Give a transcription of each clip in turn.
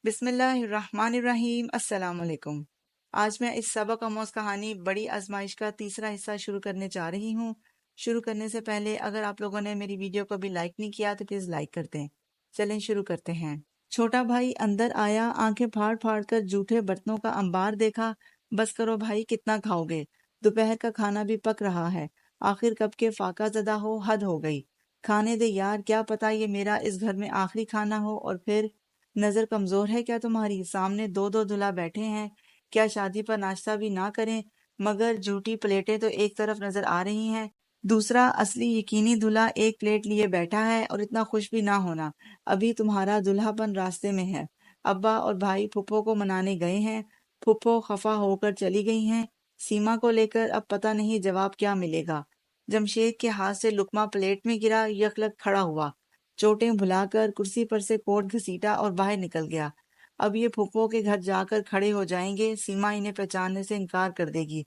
بسم اللہ الرحمن الرحیم۔ السلام علیکم۔ آج میں اس سبق آموز کہانی بڑی آزمائش کا تیسرا حصہ شروع کرنے جا رہی ہوں۔ شروع کرنے سے پہلے اگر آپ لوگوں نے میری ویڈیو کو بھی لائک نہیں کیا تو پلیز لائک کر دیں۔ چلیں شروع کرتے ہیں۔ چھوٹا بھائی اندر آیا، آنکھیں پھاڑ پھاڑ کر جھوٹے برتنوں کا انبار دیکھا۔ بس کرو بھائی، کتنا کھاؤ گے؟ دوپہر کا کھانا بھی پک رہا ہے، آخر کب کے فاقہ زدہ ہو، حد ہو گئی۔ کھانے دے یار، کیا پتا یہ میرا اس گھر میں آخری کھانا ہو۔ اور پھر نظر کمزور ہے کیا تمہاری؟ سامنے دو دو دلہا بیٹھے ہیں، کیا شادی پر ناشتہ بھی نہ کریں؟ مگر جھوٹی پلیٹیں تو ایک طرف نظر آ رہی ہیں، دوسرا اصلی یقینی دلہا ایک پلیٹ لیے بیٹھا ہے، اور اتنا خوش بھی نہ ہونا۔ ابھی تمہارا دلہا پن راستے میں ہے۔ ابا اور بھائی پھپھو کو منانے گئے ہیں، پھپھو خفا ہو کر چلی گئی ہیں۔ سیما کو لے کر اب پتہ نہیں جواب کیا ملے گا۔ جمشید کے ہاتھ سے لقمہ پلیٹ میں گرا، یکلک کھڑا ہوا، چوٹیں بھلا کر کرسی پر سے کوٹ گھسیٹا اور باہر نکل گیا۔ اب یہ پھپھو کے گھر جا کر کھڑے ہو جائیں گے، سیما انہیں پہچاننے سے انکار کر دے گی۔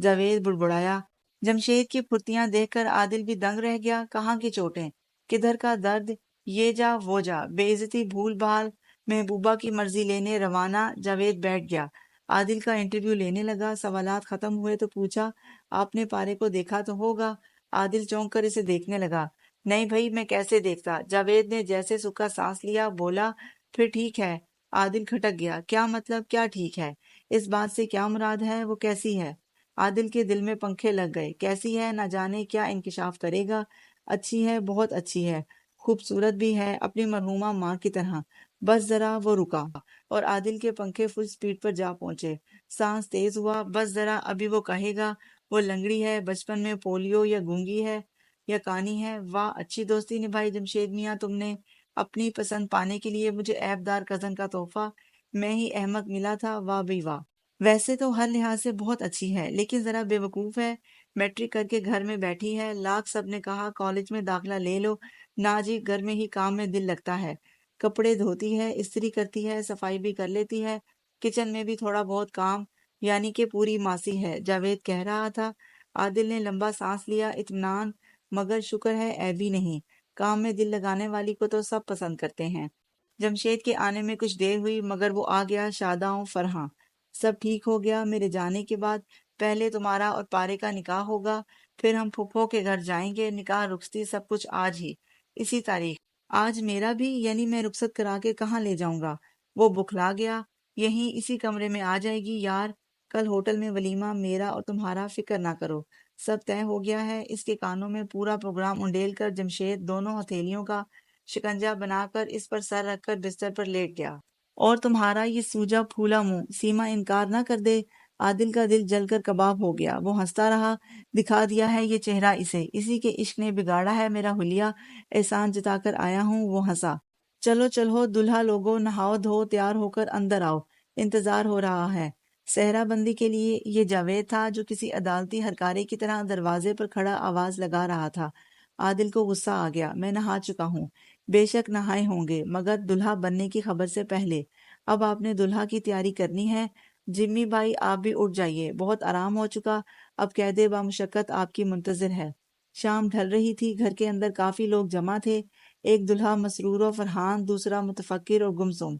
جاوید بڑبڑایا۔ جمشید کی پھرتیاں دیکھ کر عادل بھی دنگ رہ گیا۔ کہاں کی چوٹیں، کدھر کا درد، یہ جا وہ جا، بے عزتی بھول بھال، محبوبہ کی مرضی لینے روانہ۔ جاوید بیٹھ گیا، عادل کا انٹرویو لینے لگا۔ سوالات ختم ہوئے تو پوچھا، آپ نے پارے کو دیکھا تو ہوگا؟ عادل چونک کر اسے دیکھنے لگا۔ نہیں بھائی، میں کیسے دیکھتا؟ جاوید نے جیسے سکا سانس لیا، بولا، پھر ٹھیک ہے۔ عادل کھٹک گیا، کیا مطلب کیا ٹھیک ہے؟ اس بات سے کیا مراد ہے؟ وہ کیسی ہے؟ عادل کے دل میں پنکھے لگ گئے۔ کیسی ہے؟ نہ جانے کیا انکشاف کرے گا۔ اچھی ہے، بہت اچھی ہے، خوبصورت بھی ہے، اپنی مرحومہ ماں کی طرح۔ بس ذرا۔ وہ رکا اور عادل کے پنکھے فل سپیڈ پر جا پہنچے۔ سانس تیز ہوا، بس ذرا، ابھی وہ کہے گا وہ لنگڑی ہے، بچپن میں پولیو یا گونگی ہے یا کانی ہے۔ واہ، اچھی دوستی نبھائی جمشید میاں تم نے۔ اپنی پسند پانے کے لیے مجھے عیب دار کزن کا تحفہ، میں ہی احمق ملا تھا۔ واہ بھئی واہ، ویسے تو ہر لحاظ سے بہت اچھی ہے، لیکن ذرا بے وقوف ہے۔ میٹرک کر کے گھر میں بیٹھی ہے، لاکھ سب نے کہا کالج میں داخلہ لے لو، نہ جی، گھر میں ہی کام میں دل لگتا ہے۔ کپڑے دھوتی ہے، استری کرتی ہے، صفائی بھی کر لیتی ہے، کچن میں بھی تھوڑا بہت کام، یعنی کہ پوری ماسی ہے، جاوید کہہ رہا تھا۔ عادل نے لمبا سانس لیا، اطمینان، مگر شکر ہے عیب ہی نہیں، کام میں دل لگانے والی کو تو سب پسند کرتے ہیں۔ جمشید کے آنے میں کچھ دیر ہوئی، مگر وہ آ گیا، شاداں فرحاں۔ سب ٹھیک ہو گیا، میرے جانے کے بعد پہلے تمہارا اور پارے کا نکاح ہوگا، پھر ہم پھپھو کے گھر جائیں گے، نکاح رخصتی سب کچھ آج ہی، اسی تاریخ۔ آج میرا بھی، یعنی میں رخصت کرا کے کہاں لے جاؤں گا؟ وہ بکھلا گیا۔ یہیں اسی کمرے میں آ جائے گی یار، کل ہوٹل میں ولیمہ، میرا اور تمہارا، فکر نہ کرو، سب طے ہو گیا ہے۔ اس کے کانوں میں پورا پروگرام انڈیل کر جمشید دونوں ہتھیلیوں کا شکنجہ بنا کر اس پر سر رکھ کر بستر پر لیٹ گیا۔ اور تمہارا یہ سوجا پھولا منہ، سیما انکار نہ کر دے۔ عادل کا دل جل کر کباب ہو گیا، وہ ہنستا رہا۔ دکھا دیا ہے یہ چہرہ اسے، اسی کے عشق نے بگاڑا ہے میرا حلیہ، احسان جتا کر آیا ہوں۔ وہ ہنسا۔ چلو چلو دلہا لوگو، نہاؤ دھو تیار ہو کر اندر آؤ، انتظار ہو رہا ہے۔ صحرا بندی کے لیے یہ جاوید تھا جو کسی عدالتی ہرکارے کی طرح دروازے پر کھڑا آواز لگا رہا تھا۔ عادل کو غصہ آ گیا، میں نہا چکا ہوں۔ بے شک نہائے ہوں گے، مگر دلہا بننے کی خبر سے پہلے۔ اب آپ نے دلہا کی تیاری کرنی ہے۔ جمی بھائی آپ بھی اٹھ جائیے، بہت آرام ہو چکا، اب قید بامشقت آپ کی منتظر ہے۔ شام ڈھل رہی تھی، گھر کے اندر کافی لوگ جمع تھے، ایک دلہا مسرور و فرحان، دوسرا متفکر اور گمسم۔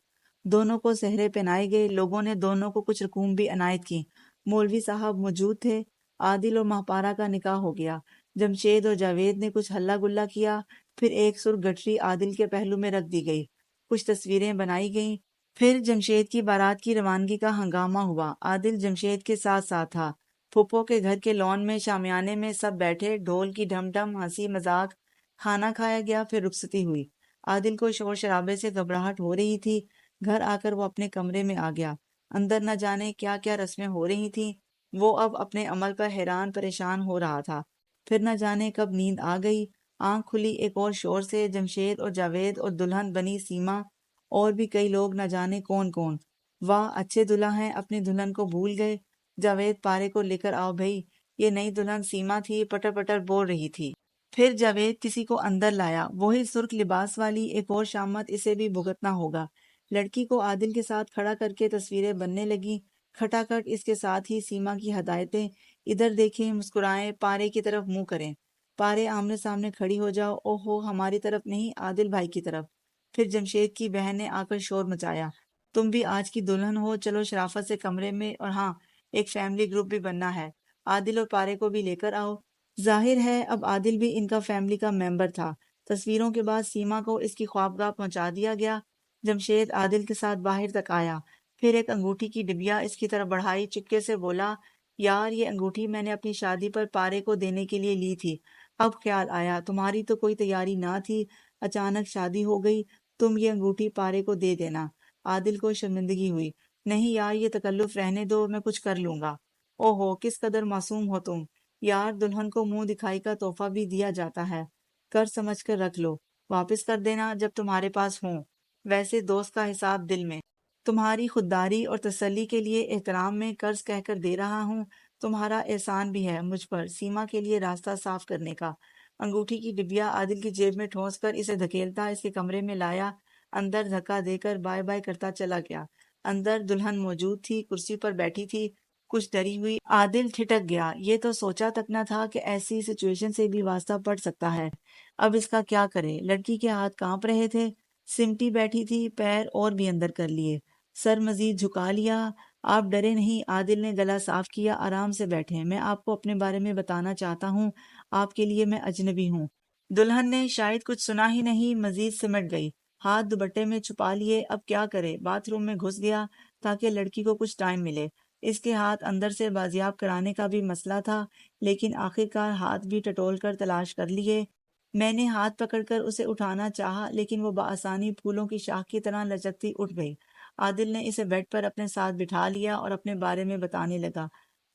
دونوں کو سہرے پہنائے گئے، لوگوں نے دونوں کو کچھ رقوم بھی عنایت کی، مولوی صاحب موجود تھے۔ عادل اور ماہپارہ کا نکاح ہو گیا۔ جمشید اور جاوید نے کچھ ہلہ گلہ کیا، پھر ایک سرخ گٹری عادل کے پہلو میں رکھ دی گئی، کچھ تصویریں بنائی گئیں، پھر جمشید کی بارات کی روانگی کا ہنگامہ ہوا۔ عادل جمشید کے ساتھ ساتھ تھا۔ پھپھو کے گھر کے لان میں شامیانے میں سب بیٹھے، ڈھول کی ڈھم ڈھم، ہنسی مذاق، کھانا کھایا گیا، پھر رخصتی ہوئی۔ عادل کو شور شرابے سے گھبراہٹ ہو رہی تھی، گھر آ کر وہ اپنے کمرے میں آ گیا۔ اندر نہ جانے کیا کیا رسمیں ہو رہی تھیں، وہ اب اپنے عمل پر حیران پریشان ہو رہا تھا۔ پھر نہ جانے کب نیند آ گئی، آنکھ کھلی ایک اور شور سے، جمشید اور جاوید اور دلہن بنی سیما اور بھی کئی لوگ، نہ جانے کون کون۔ واہ، اچھے دلہا ہیں، اپنی دلہن کو بھول گئے۔ جاوید پارے کو لے کر آؤ بھئی۔ یہ نئی دلہن سیما تھی، پٹر پٹر بول رہی تھی۔ پھر جاوید کسی کو اندر لایا، وہی سرخ لباس والی، ایک اور شامت، اسے بھی بھگتنا ہوگا۔ لڑکی کو عادل کے ساتھ کھڑا کر کے تصویریں بننے لگیں، کھٹا کھٹ اس کے ساتھ ہی سیما کی ہدایتیں، ادھر دیکھیں، مسکرائیں، پارے کی طرف منہ کریں۔ پارے آمنے سامنے کھڑی ہو جاؤ، اوہو ہماری طرف نہیں، عادل بھائی کی طرف۔ پھر جمشید کی بہن نے آ کر شور مچایا، تم بھی آج کی دلہن ہو، چلو شرافت سے کمرے میں، اور ہاں ایک فیملی گروپ بھی بننا ہے، عادل اور پارے کو بھی لے کر آؤ۔ ظاہر ہے اب عادل بھی ان کا فیملی کا ممبر تھا۔ تصویروں کے بعد سیما کو اس کی خوابگاہ پہنچا دیا گیا۔ جمشید عادل کے ساتھ باہر تک آیا، پھر ایک انگوٹھی کی ڈبیا اس کی طرف بڑھائی، چپکے سے بولا، یار یہ انگوٹھی میں نے اپنی شادی پر پارے کو دینے کے لیے لی تھی، اب خیال آیا تمہاری تو کوئی تیاری نہ تھی، اچانک شادی ہو گئی، تم یہ انگوٹھی پارے کو دے دینا۔ عادل کو شرمندگی ہوئی، نہیں یار یہ تکلف رہنے دو، میں کچھ کر لوں گا۔ او ہو کس قدر معصوم ہو تم، یار دلہن کو منہ دکھائی کا تحفہ بھی دیا جاتا ہے، کر سمجھ کر رکھ لو، واپس کر دینا جب تمہارے پاس ہوں، ویسے دوست کا حساب دل میں، تمہاری خودداری اور تسلی کے لیے احترام میں قرض کہہ کر دے رہا ہوں، تمہارا احسان بھی ہے مجھ پر سیما کے لیے راستہ صاف کرنے کا۔ انگوٹھی کی ڈبیا عادل کی جیب میں ٹھونس کر اسے دھکیلتا اس کے کمرے میں لایا، اندر دھکا دے کر بائے بائے کرتا چلا گیا۔ اندر دلہن موجود تھی، کرسی پر بیٹھی تھی، کچھ ڈری ہوئی۔ عادل ٹھٹک گیا، یہ تو سوچا تک نہ تھا کہ ایسی سچویشن سے بھی واسطہ پڑ سکتا ہے، اب اس کا کیا کرے؟ لڑکی کے ہاتھ کانپ رہے تھے، سمٹی بیٹھی تھی، پیر اور بھی اندر کر لیے، سر مزید جھکا لیا۔ آپ ڈرے نہیں، عادل نے گلا صاف کیا، آرام سے بیٹھیں، میں آپ کو اپنے بارے میں بتانا چاہتا ہوں، آپ کے لیے میں اجنبی ہوں۔ دلہن نے شاید کچھ سنا ہی نہیں، مزید سمٹ گئی، ہاتھ دوپٹے میں چھپا لیے، اب کیا کرے؟ باتھ روم میں گھس گیا تاکہ لڑکی کو کچھ ٹائم ملے۔ اس کے ہاتھ اندر سے بازیاب کرانے کا بھی مسئلہ تھا، لیکن آخرکار ہاتھ بھی ٹٹول کر تلاش کر لیے۔ میں نے ہاتھ پکڑ کر اسے اٹھانا چاہا، لیکن وہ بآسانی پھولوں کی شاخ کی طرح لچکتی اٹھ گئی۔ عادل نے اسے بیڈ پر اپنے ساتھ بٹھا لیا اور اپنے بارے میں بتانے لگا،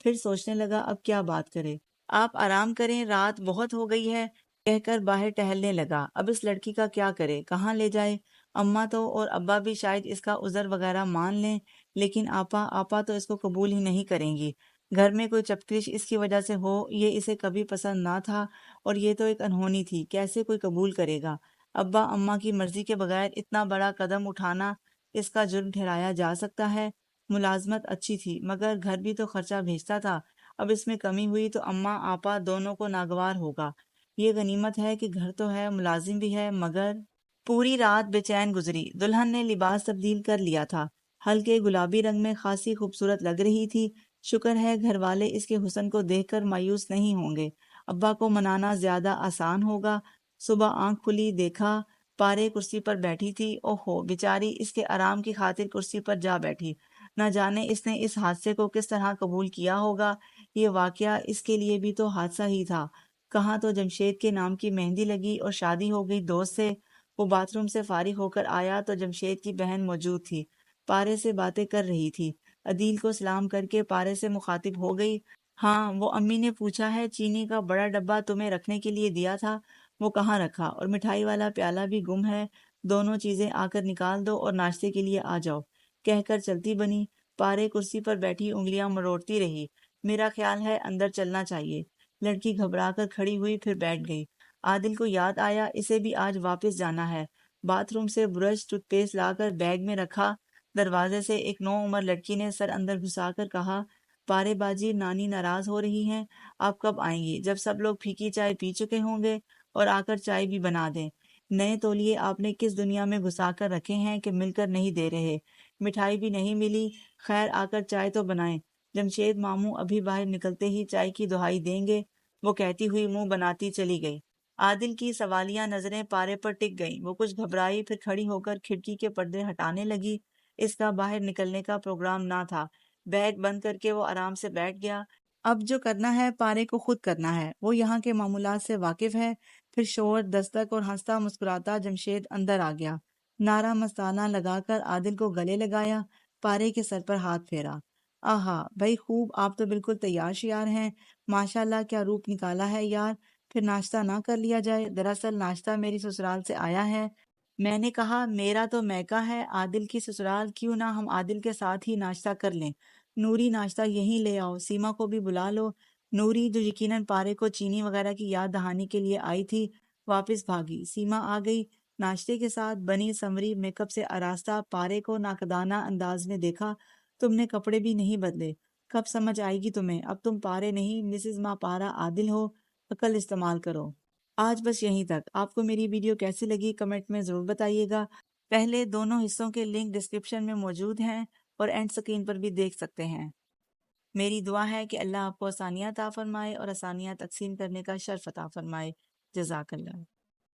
پھر سوچنے لگا اب کیا بات کرے۔ آپ آرام کریں، رات بہت ہو گئی ہے، کہہ کر باہر ٹہلنے لگا۔ اب اس لڑکی کا کیا کرے، کہاں لے جائے؟ اماں تو اور ابا بھی شاید اس کا عذر وغیرہ مان لیں، لیکن آپا تو اس کو قبول ہی نہیں کریں گی۔ گھر میں کوئی چپکش اس کی وجہ سے ہو، یہ اسے کبھی پسند نہ تھا، اور یہ تو ایک انہونی تھی، کیسے کوئی قبول کرے گا؟ ابا اماں کی مرضی کے بغیر اتنا بڑا قدم اٹھانا اس کا جرم ٹھہرایا جا سکتا ہے؟ ملازمت اچھی تھی مگر گھر بھی تو خرچہ بھیجتا تھا، اب اس میں کمی ہوئی تو اماں آپا دونوں کو ناگوار ہوگا۔ یہ غنیمت ہے کہ گھر تو ہے، ملازم بھی ہے، مگر پوری رات بے چین گزری۔ دلہن نے لباس تبدیل کر لیا تھا، ہلکے گلابی رنگ میں خاصی خوبصورت لگ رہی تھی، شکر ہے گھر والے اس کے حسن کو دیکھ کر مایوس نہیں ہوں گے، ابا کو منانا زیادہ آسان ہوگا۔ صبح آنکھ کھلی، دیکھا پارے کرسی پر بیٹھی تھی، اوہو بیچاری اس کے آرام کی خاطر کرسی پر جا بیٹھی، نہ جانے اس نے اس حادثے کو کس طرح قبول کیا ہوگا، یہ واقعہ اس کے لیے بھی تو حادثہ ہی تھا، کہاں تو جمشید کے نام کی مہندی لگی اور شادی ہو گئی دوست سے۔ وہ باتھ روم سے فارغ ہو کر آیا تو جمشید کی بہن موجود تھی، پارے سے باتیں کر رہی تھی، عدیل کو سلام کر کے پارے سے مخاطب ہو گئی، ہاں وہ امی نے پوچھا ہے چینی کا بڑا ڈبہ تمہیں رکھنے کے لیے دیا تھا، وہ کہاں رکھا، اور مٹھائی والا پیالہ بھی گم ہے، دونوں چیزیں آ کر نکال دو اور ناشتے کے لیے آ جاؤ، کہہ کر چلتی بنی۔ پارے کرسی پر بیٹھی انگلیاں مروڑتی رہی، میرا خیال ہے اندر چلنا چاہیے۔ لڑکی گھبرا کر کھڑی ہوئی، پھر بیٹھ گئی۔ عادل کو یاد آیا اسے بھی آج واپس جانا ہے، باتھ روم سے برش ٹوتھ پیسٹ لا کر بیگ میں رکھا۔ دروازے سے ایک نو عمر لڑکی نے سر اندر گھسا کر کہا، پارے باجی نانی ناراض ہو رہی ہیں، آپ کب آئیں گی؟ جب سب لوگ پھیکی چائے پی چکے ہوں گے، اور آ کر چائے بھی بنا دیں۔ نئے تولیے آپ نے کس دنیا میں گھسا کر رکھے ہیں کہ مل کر نہیں دے رہے، مٹھائی بھی نہیں ملی، خیر آ کر چائے تو بنائیں۔ جمشید ماموں ابھی باہر نکلتے ہی چائے کی دہائی دیں گے، وہ کہتی ہوئی منہ بناتی چلی گئی۔ عادل کی سوالیہ نظریں پارے پر ٹک گئیں، وہ کچھ گھبرائی، پھر کھڑی ہو کر کھڑکی کے پردے ہٹانے لگی۔ اس کا باہر نکلنے کا پروگرام نہ تھا، بیگ بند کر کے وہ آرام سے بیٹھ گیا۔ اب جو کرنا ہے پارے کو خود کرنا ہے، وہ یہاں کے معمولات سے واقف ہے۔ پھر شور، دستک اور ہنستا مسکراتا جمشید اندر آ گیا، نعرہ مستانہ لگا کر عادل کو گلے لگایا، پارے کے سر پر ہاتھ پھیرا، آہا بھائی خوب، آپ تو بالکل تیار شیار ہیں، ماشاءاللہ کیا روپ نکالا ہے یار، پھر ناشتہ نہ کر لیا جائے؟ دراصل ناشتہ میری سسرال سے آیا ہے، میں نے کہا میرا تو میکہ ہے عادل کی سسرال، کیوں نہ ہم عادل کے ساتھ ہی ناشتہ کر لیں؟ نوری ناشتہ یہیں لے آؤ، سیما کو بھی بلا لو۔ نوری جو یقیناً پارے کو چینی وغیرہ کی یاد دہانی کے لیے آئی تھی، واپس بھاگی۔ سیما آ گئی ناشتے کے ساتھ، بنی سنوری میک اپ سے آراستہ، پارے کو ناقدانہ انداز میں دیکھا، تم نے کپڑے بھی نہیں بدلے، کب سمجھ آئے گی تمہیں، اب تم پارے نہیں مسز ماں پارا عادل ہو، عقل استعمال کرو۔ آج بس یہیں تک۔ آپ کو میری ویڈیو کیسی لگی کمنٹ میں ضرور بتائیے گا۔ پہلے دونوں حصوں کے لنک ڈسکرپشن میں موجود ہیں اور اینڈ سکرین پر بھی دیکھ سکتے ہیں۔ میری دعا ہے کہ اللہ آپ کو آسانیاں عطا فرمائے اور آسانیاں تقسیم کرنے کا شرف عطا فرمائے۔ جزاک اللہ۔